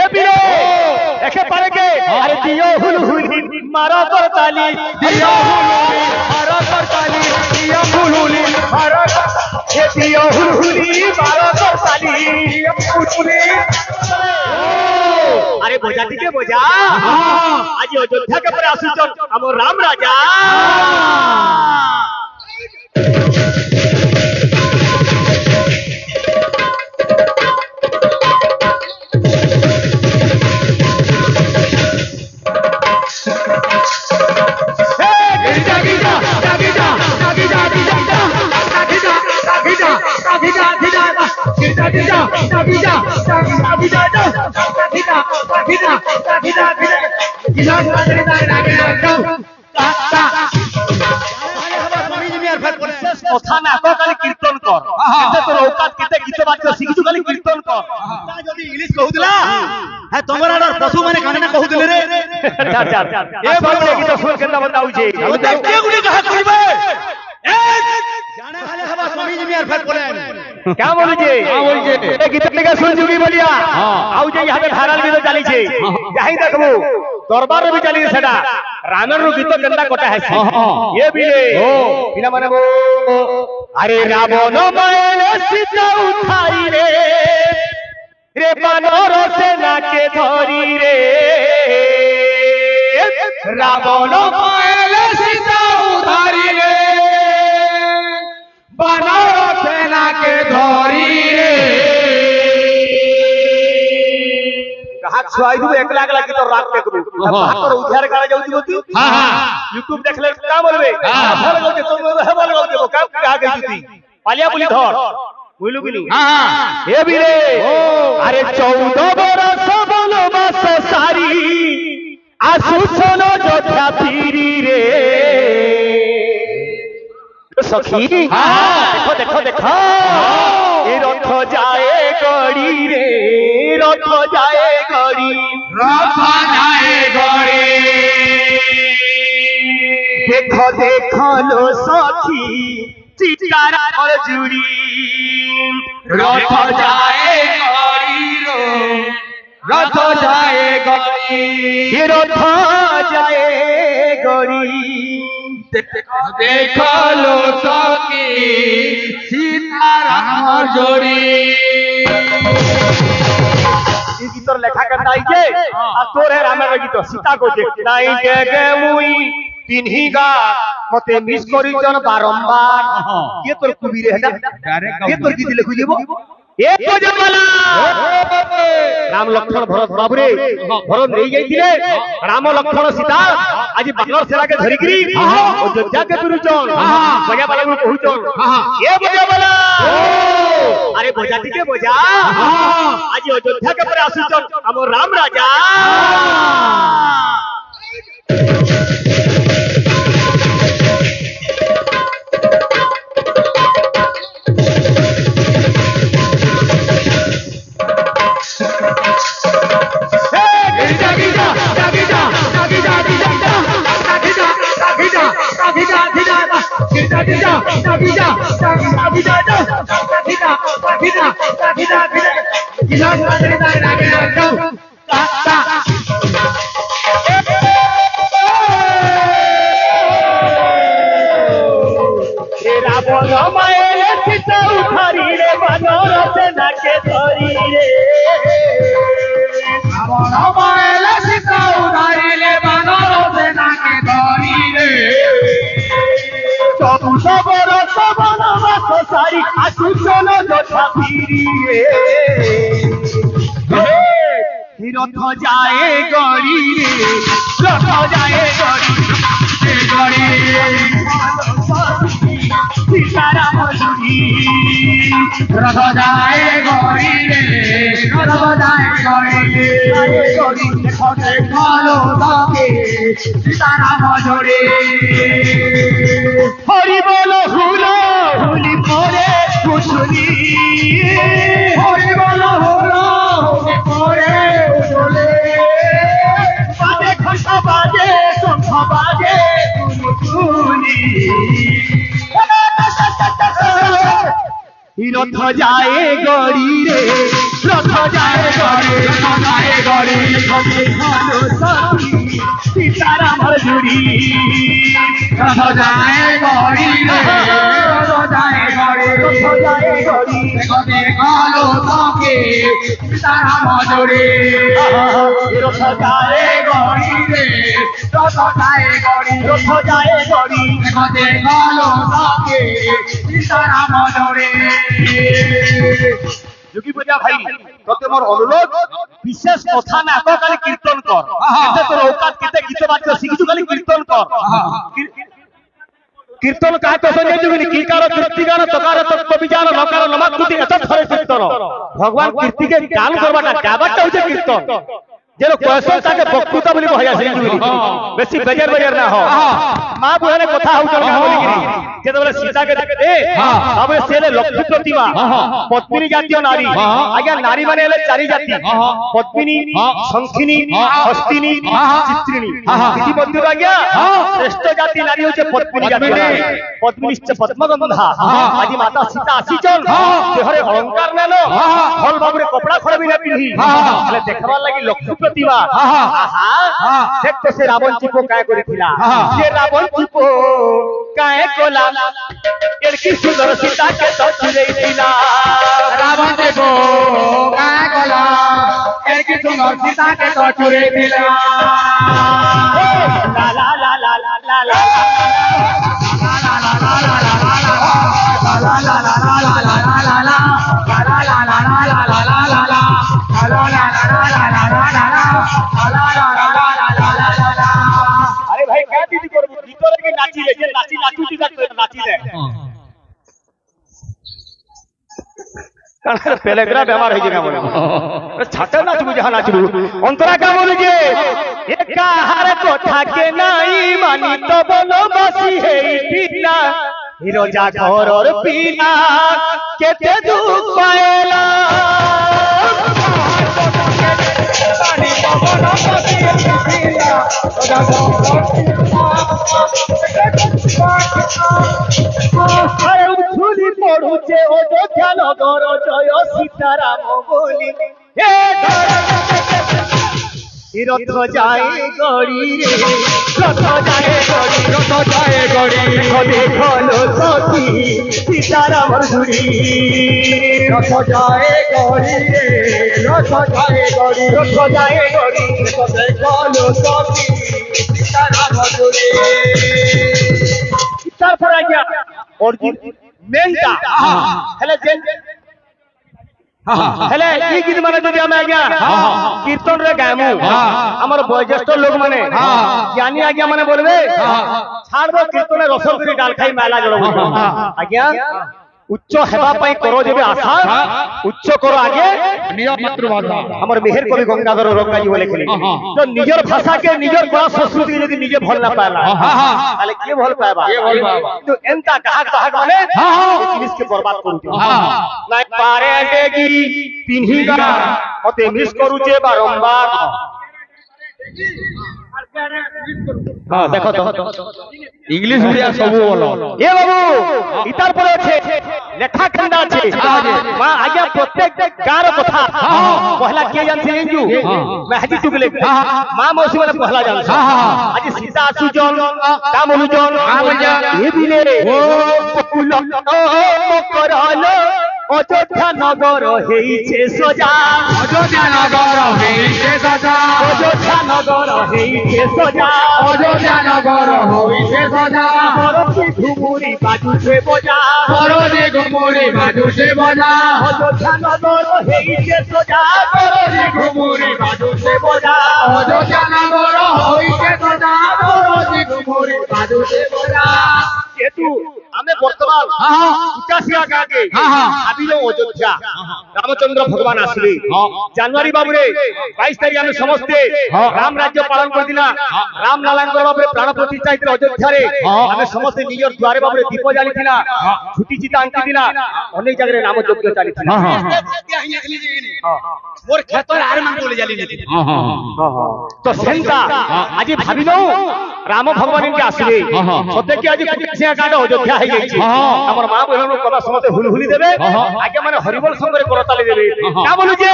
ए बीरे एके पारे के अरे दियो हुलहुली मारो कर ताली दियो हुलहुली मारो कर ताली दियो हुलहुली मारो ये दियो हुलहुली मारो कर ताली दियो हुलहुली अरे बोझा टिके बोझा आज अयोध्या के पर आसुचन हम राम राजा কথা না কালি কীর্তন কর এতে তোর औकात কেতে গীত বাদ্য শিখিছু খালি কীর্তন কর তা যদি ইংলিশ কহুতলা হ্যাঁ তোমার আর পশু মানে কানে না কহুতলে রে এ বড় গীত শুন কেনটা বতাউছে কে গুলি কাহা কইবে এ জানা খালি হবা স্বামী জি আর ফের বলেন क्या बोलू जे ए गीत लेके सुन जुगी बोलिया आउ जे यहां पे भाइरल वीडियो चली छे जाहि देखबो दरबार रे भी चली सेटा रामेर रो गीत केनटा कटा है ये भी रे बिना माने वो अरे रावण मायले सीता उठाई रे रे बानर सेना के धरी रे रावण मायले सीता उठाई रे बानर सेना के धरी रे कहा छुआई दू एक लाख लाख तो रात के करू भाकर उधार गाड़ा जाउती होती हां हां YouTube देख ले का बोलबे भल गौते तुम है बोल गौते का कहा गई थी पालिया पुली धर बोलू कि नहीं हां हां हे भी रे अरे 14 बरस बनवास सारी आसुसन जोधा पीरी रे सखी देखो देखो देखो ये रथ जाए गड़ी रे रथ जाए गड़ी देखो देखो लो सखी चिकार और जुड़ी रथ जाए गड़ी रो रथ जाए गड़ी ये रथ जाए गड़ी देखो लो सखी सीताराम जोड़ी गीतर लेखा करता है जे आ तोर है रामेर गीत सीता को देख नाई के मुई पिन्हीगा मते मिस करी जन बारंबार के तोर कुबी रे हटा के तोर गीत लिखु जेबो एक बजे वाला राम लक्ष्मण भरत बाबू रे भरत नहीं जाइतिले राम लक्ष्मण सीता आज बानर सेना के धरिकरी अयोध्या के पिरुचन बजा वाला को कहूचन ए बजा वाला अरे बोझा टिके बोझा आज अयोध्या के पर आसुचन हम राम राजा रथ जाए गड़ी रे रथ जाए गड़ी सीताराम जुड़ी रथ जाए गड़ी रे रथ जाए गड़ी देखो देखो लो सखी सीताराम जोड़ी हरि बोलो हुलो हुली परे कुछुनी हरि बोलो हुलो हुली परे बाजे घंटा बाजे शंख बाजे रथ जाए गड़ी रे रथ जाए गड़ी रथ जाए गड़ी সীতারামর ঝুড়ি রথ যায় গড়ি রে রথ যায় গড়ি দেখো দেখো লোকে সীতারাম জোড়ে রথ যায় গড়ি রে রথ যায় গড়ি রথ যায় গড়ি দেখো দেখো লোকে সীতারাম জোড়ে যোগী পূজা ভাই তোকে মোর অনুরোধ বিশেষ কথা না কালি কীর্তন কর এতে তোর ঔকাত কেতে গীত বাদ্য শিখিছু খালি কীর্তন কর কীর্তন কাহ তো সঞ্জয় যোগিনী কিকার কীর্তিগান তকার তত্ত্ব বিজান নকার নমাকৃতি এত ধরে কীর্তন ভগবান কীর্তিকে গান করবাটা গাবাটা হচ্ছে কীর্তন যেন কয়সল তাকে বক্তৃতা বলি কহা যায় যোগিনী বেশি বেজার বেজার না হ মা বুহানে কথা হউছন না বলি যেতবেলে সীতাকে দেখে তবে সে লক্ষ্মী প্রতিমা পদ্মিনী জাতীয় নারী আজ্ঞা নারী মানে হলে চারি জাতি পদ্মিনী শঙ্খিনী হস্তিনী চিত্রিণী ইতিমধ্যে আজ্ঞা শ্রেষ্ঠ জাতি নারী হচ্ছে পদ্মিনী জাতীয় নারী পদ্মিনীশ্চ পদ্মগন্ধা আজি মাতা সীতা আসিছন দেহরে অলঙ্কার নেল ভাল ভাবে কপড়া খড়বি না পিন্ধি তাহলে দেখবার লাগি লক্ষ্মী প্রতিমা দেখতে সে রাবণ চিপ কায় করেছিলা যে রাবণ চিপ কায় কোলা এর কি সুন্দর সীতাকে তো ছুঁড়েছিলা রাবণ দেব গায়ে গলা এর কি সুন্দর সীতাকে তো ছুঁড়ে দিলা লা লা লা লা লা লা লা আরে ভাই কে দিদি করব ভিতরে কি নাচিলে যে নাচি নাচুটি নাচিলে পেলেগ্রা বেমার হয়ে যাবে ছাটে নাচবু যাহা নাচবু অন্তরা কা বলি যে একাহার কথাকে নাই মানি তো বনবাসী হেইতিলা হিরোজা ঘরর পিলা কেতে দুঃখ পায়লা পানি পবন বসি হেইতিলা আরে উছুলি পড়ুছে অযোধ্যা নগর জয় সীতারাম বলি হে রথ যায় গড়ি রে রথ যায় গড়ি রথ যায় গড়ি দেখো সখী সীতারামর ঝুড়ি রথ যায় গড়ি রে রথ যায় গড়ি রথ যায় গড়ি দেখো সখী সীতারামর ঝুড়ি তারপর আজ্ঞা অর্জুন মেনটা হেলে যে হেলে কি গীত মানে যদি আমি আজ্ঞা কীর্তন রে গাইমু আমার বয়োজ্যেষ্ঠ লোক মানে জ্ঞানী আজ্ঞা মানে বলবে ছাড়বো কীর্তনে রসল করে ডাল খাই মেলা জড় আজ্ঞা উচ্চ হেবা পাই করো যেবে আশা উচ্চ করো আগে আমার মেহের কবি গঙ্গাধর রঙ্গাজি বলে খেলে তো নিজের ভাষাকে নিজের কলা সংস্কৃতি যদি নিজে ভাল না পাইলা তাহলে কে ভাল পাইবা কিন্তু এনতা কাহাক কাহাক মানে জিনিসকে বরবাদ করুছে নাই পারে দেগি পিনহিগা অতে মিস করুছে বারংবার দেখো তো ইংলিশ উড়িয়া সবু বলো এ বাবু ইতার পরে আছে লেখা খান্ডা আছে মা আজ্ঞা প্রত্যেক গার কথা পহলা কে জানছে ইঞ্জু মেহাজি টুকলে মা মৌসি মানে পহলা জানছে আজ সীতা সুজন কামলুজন এ দিলে ও কুল করল অযোধ্যা নগর হেইছে সজা অযোধ্যা নগর হইছে সজা অযোধ্যা নগর হেইছে সজা অযোধ্যা নগর হইছে সজা বরফি ঘুমুরি বাজুছে বজা বরদে ঘুমুরি বাজুছে বজা অযোধ্যা নগর হেইছে সজা বরদে ঘুমুরি বাজুছে বজা অযোধ্যা নগর হইছে সজা বরদে ঘুমুরি বাজুছে বজা যেহেতু আমি বর্তমান 85 আগে আবিল অযোধ্যা রামচন্দ্র ভগবান আসবে জানুয়ারি বাবুরে 22 তারিখ আমি সমস্তে রাম রাজ্য পালন করিলা রাম লালাঙ্কর বাবুরে প্রাণ প্রতিষ্ঠা হইতে অযোধ্যারে আমি সমস্তে নিজের দ্বারে বাবুরে দীপ জ্বালিছিলা ছুটি চিতা আঙ্কিছিলা অনেক জায়গায় রাম যজ্ঞ চালিছিলা মোর ক্ষেতর আর মান বলে জ্বালি নিতি তো সেন্টা আজি ভাবিলো রাম ভগবানকে আসবে সত্যি কি আজি 85 কাটা অযোধ্যা হয়ে গেছে আমার মা বললো কবা সমস্ত হুলহুলি দেবে আগে মানে হরিবল সঙ্গে করতালি দেবে কা বলু যে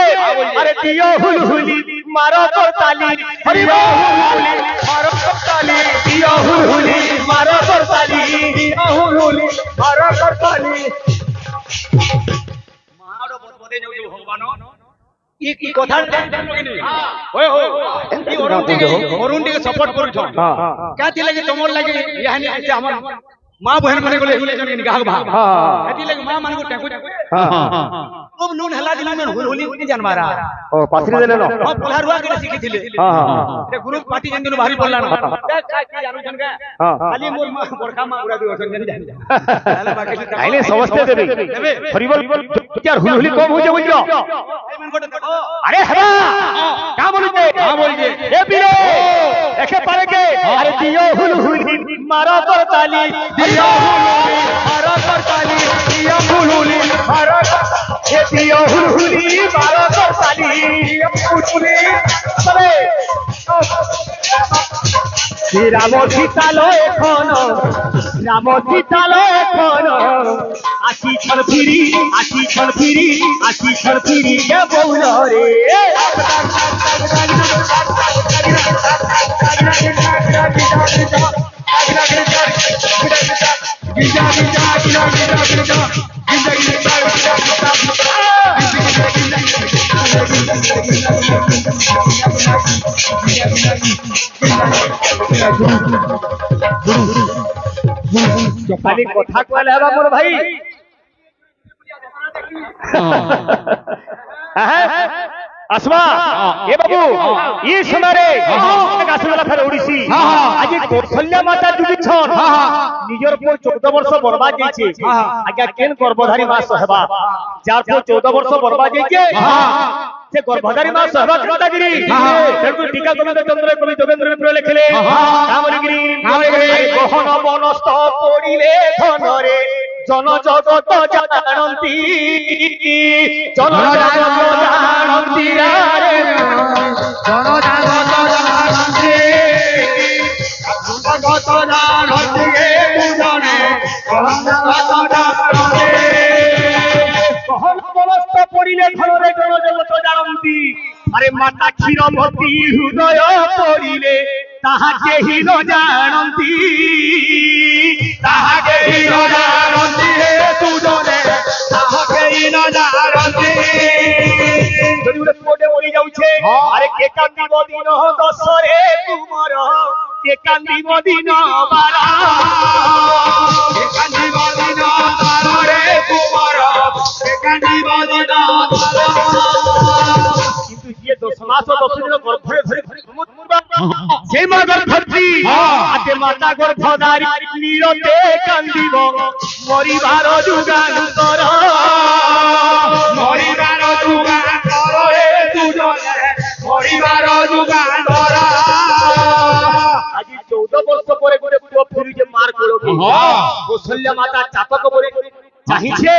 আরে দিও হুলহুলি मारो करताली हरि बोल मारो करताली दियो हुलहुली मारो करताली दियो हुलहुली मारो करताली मारो बदबदे जाऊ भगवान ये की कथा ओए हो ई अरुण टी सपोर्ट करू छ क्या थी लगे तुमर लगे यानी ऐसे हमर मां बहन माने बोले जन निकाह भा एती लगे मां माने को टेकु अब नून हला दिला में होली होली जानवारा ओ पासरी देले न हां पोलहरुआ के सीखी थिले ए गुरु पार्टी जन दिन भारी बोलला न का की जानू जन का खाली मोर मां बरखा मां उड़ा दियो जन जान ताले बाकी आइले समझते देबे हरिबल क्या हुलहुली कम हो जे बुझलो अरे हरा का बोलजे ए बीरो एके पारे के अरे दियो हुलहुली मारो करताली दियो हुलहुली मारो करताली दियो हुलहुली मारो ये दियो हुलहुली मारो करताली दियो हुलहुली अरे রাম সীতালো এখন আসিছন ফিরি কে বউল রে खाली कथा कहले हबा मोर भाई आसमा ए बाबू ये सुनारे आसुला फेर ओडिसी आज कौशल्या माता जुगी छन निजर को 14 वर्ष बर्बाद जाइछे आज्ञा केन गर्भधारी मां सहबा जार को 14 वर्ष बर्बाद जाइछे से गर्भधारी मां सहबा कृतागिरी तेरको टीका गोविंद चंद्र कवि जोगेंद्र मित्र लिखले कामगिरी गहन बनस्थ पड़िले धनरे जन जगत जानती जन जगत जानती रे जन जगत जानती जगत जानती रे पूजने जन जगत जानती कहन मनस्थ पड़िले धनरे जन जगत जानती अरे माता क्षीरमती हृदय पड़िले ताहा केहि न जानती ताहा केहि न जानती हे तुजने ताहा केहि न जानती যদি ওরে কোটে মরি যাউছে আরে কে কান্দিব দিন দশরে তুমর কে কান্দিব দিন বারা কে কান্দিব দিন বারে তুমর কে কান্দিব দিন বারা কিন্তু যে 10 মাস 10 দিন গর্ভরে ধরে সেই মা গর্ভবতী আতে মাতা গর্ভধারী নিরতে কান্দিব মরিবার যুগান্তর হে তুজনে মরিবার যুগান্তর আজি 14 বর্ষ পরে গোটে পুଅ ফিরুছে মার কোলকে কৌশল্যা মাতা চাতক বলে চাহিছে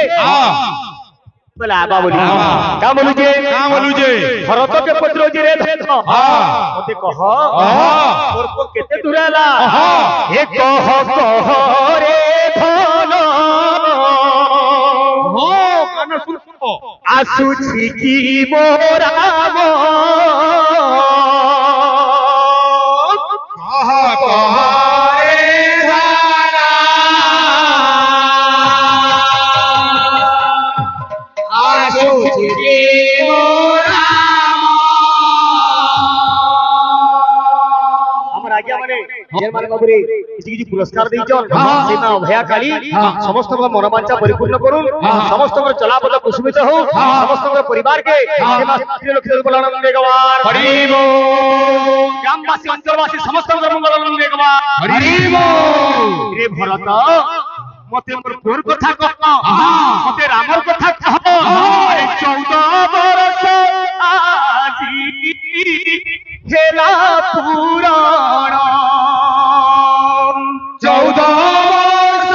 बोला आबा बोली का बोलुजे भरत के पुत्र जी रे धन ओते कह तोर को केते दुराला हे कह रे धन हो कान सुन आसुछि की मोरा कह रे धारा आसुछि की मोरा हमर आज्ञा माने जेल माने बाबू रे किछि पुरस्कार देइछन सेना अभया काली समस्त मनोवांछा परिपूर्ण करू समस्त चलापद कुसुमित हो समस्त परिवार के सेना स्त्री लोक बोलानंद देगवार हरि बोल ग्रामवासी अंचलवासी समस्त मंगलनंद देगवार हरि बोल रे भरत मते मोर पुर कथा कह मते रामर कथा कह अरे 14 वर्ष आजी हेला पुराण 14 वर्ष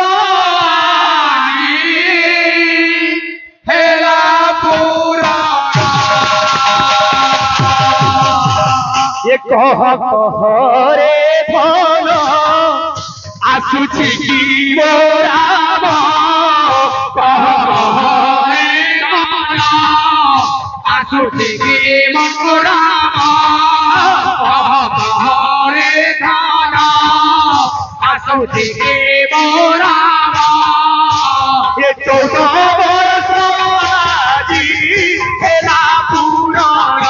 हेला पुराण ये कह रे भल आसुछि की मोरा कह रे भल आसुछि की मोरा থেকে বরাম ये 14 बरस আজি খেলা পুরাণ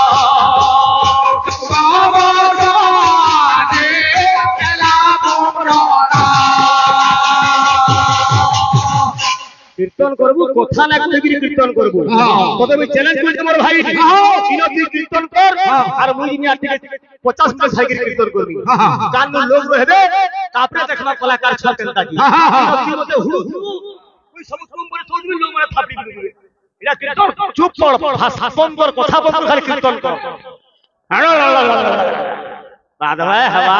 কীর্তন করবো কথা না কইবি কীর্তন করবো তোকে আমি চ্যালেঞ্জ করছি মোর ভাই কিনো তুই কীর্তন কর আর মুই দিন আর থেকে 50 মিনিট সাইকেল কীর্তন করবি গান লোক রহবে তারপরে দেখবা কলাকার ছ কেনতা কি তুই মতে হুড়ু ওই সব কম করে চলবি লোক মানে থাপড়ি দিবি এটা কীর্তন চুপ কর ভাষা সুন্দর কথা বলবো খালি কীর্তন কর বাদ ভাই হবা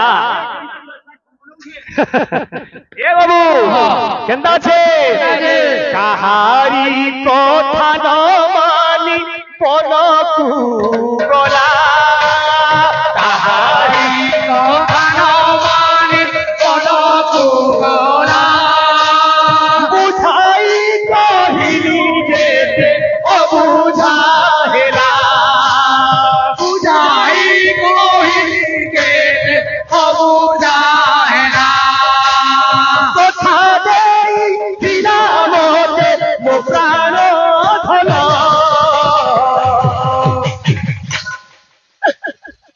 এ বাবু কেনতা আছে কাহারি কথা ন মানি পলকু গলা কাহারি কথা ন মানি পলকু গলা বুঝাই কহিলি যেতে অবুঝা হেলা বুঝাই কহিলি যেতে অবুঝা কথা দেই দিলামতে মো প্রাণ ধন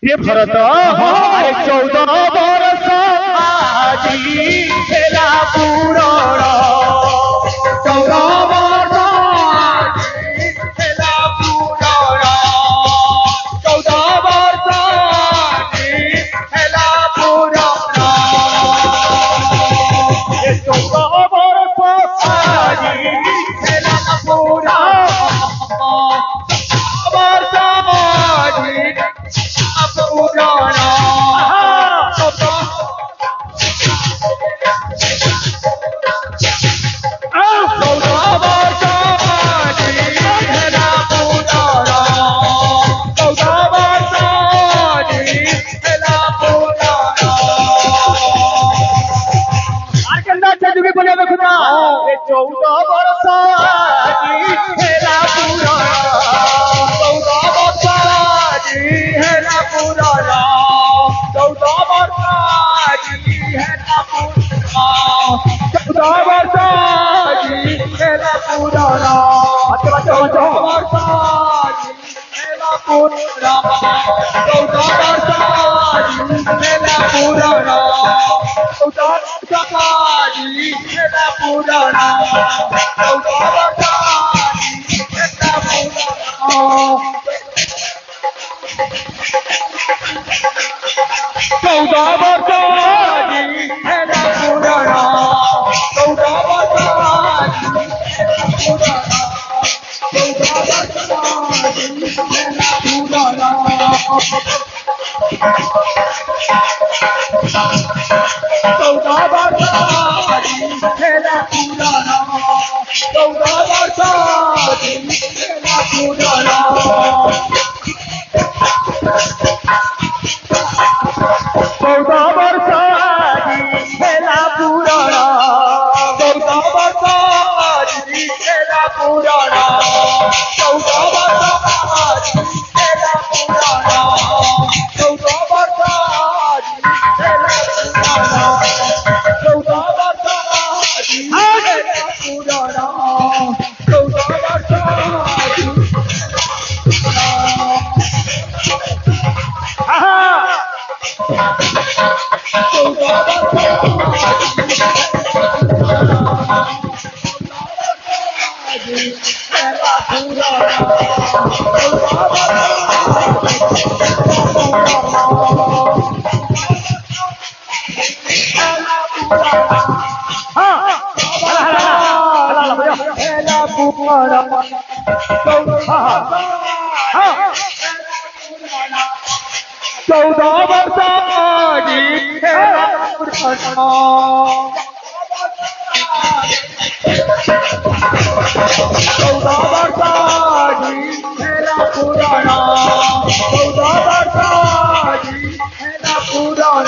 রে ভরত আরে 14 বরস আজি খেলা পুরণ 14 বরস আজি খেলা পুরণ 14 বরস আজি খেলা পুরণ 14 বরস আজি খেলা পুরণ বরস আজি পুরণ আর কেনতা আছে যুগে বলে দেখুনা এ 14 বরস আজি খেলা পুরণ 14 বরস আজি হেলা পুরণ 14 বরস আজি হেলা পুরণ 14 বরস আজি হেলা পুরণ আচ্ছা আচ্ছা আচ্ছা বরস আজি হেলা পুরণ 14 বরস আজি হেলা পুরণ 14 বরস আজি হেলা পুরণ 14 বরস আজি হেলা পুরণ 14 বরস আজি হেলা পুরণ 14 বরস আজি হেলা পুরণ 14 বরস আজি হেলা পুরণ 14 বরস আজি হেলা পুরণ 14 বরস আজি হেলা পুরণ 14 বরস আজি খেলা পুরণ 14 বরস আজি হেলা পুরণ 14 বরস আজি হেলা পুরণ 14 বরস আজি হেলা পুরণ 14 বরস আজি হেলা পুরণ 14 বরস আজি আহা 14 বরস আজি হেলা পুরণ 14 বরস আজি হেলা পুরণ 14 বরস আজি হেলা পুরণ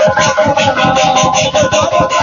Thank you.